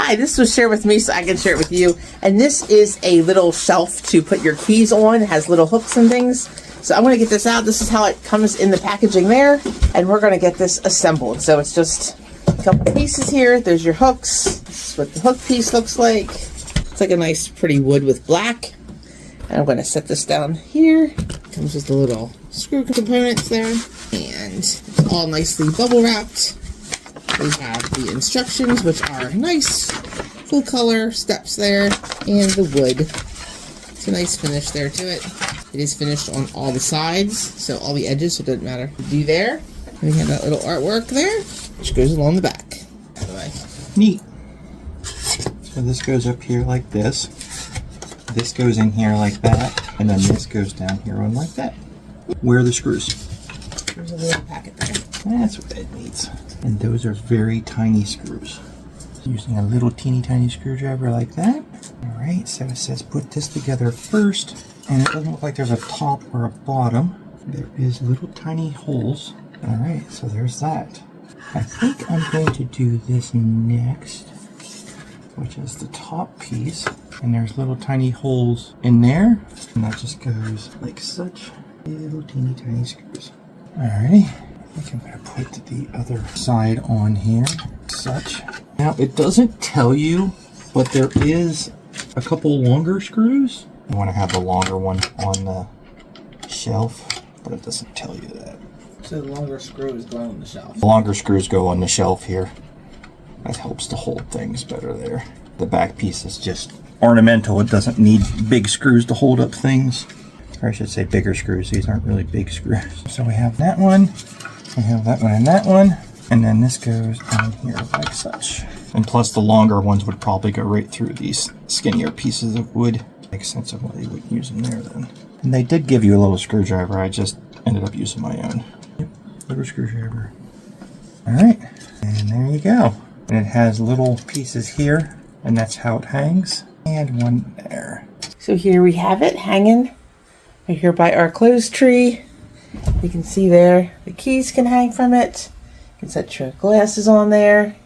hi, this was shared with me so I can share it with you. And this is a little shelf to put your keys on. It has little hooks and things. So I'm going to get this out. This is how it comes in the packaging there. And we're going to get this assembled. So it's just a couple pieces here. There's your hooks. This is what the hook piece looks like. It's like a nice pretty wood with black. And I'm going to set this down here. Comes with the little screw components there. And it's all nicely bubble wrapped. We have the instructions, which are nice, full color steps there, and the wood. It's a nice finish there to it. It is finished on all the sides, so all the edges, so it doesn't matter what you do there. And we have that little artwork there, which goes along the back. By the way. Neat. So this goes up here like this. This goes in here like that, and then this goes down here on like that. Where are the screws? There's a little packet there. That's what it needs. And those are very tiny screws. Using a little teeny tiny screwdriver like that. Alright, so it says put this together first. And it doesn't look like there's a top or a bottom. There is little tiny holes. Alright, so there's that. I think I'm going to do this next, which is the top piece. And there's little tiny holes in there. And that just goes like such. Little teeny tiny screws. Alrighty. I think I'm going to put the other side on here, such. Now, it doesn't tell you, but there is a couple longer screws. You want to have the longer one on the shelf, but it doesn't tell you that. So the longer screw is going on the shelf. The longer screws go on the shelf here. That helps to hold things better there. The back piece is just ornamental. It doesn't need big screws to hold up things. Or I should say bigger screws. These aren't really big screws. So we have that one. We have that one and that one, and then this goes on here like such. And plus the longer ones would probably go right through these skinnier pieces of wood. Makes sense of why you wouldn't use them there then. And they did give you a little screwdriver, I just ended up using my own. Yep, little screwdriver. Alright, and there you go. And it has little pieces here, and that's how it hangs. And one there. So here we have it hanging right here by our clothes tree. You can see there, the keys can hang from it. You can set your glasses on there.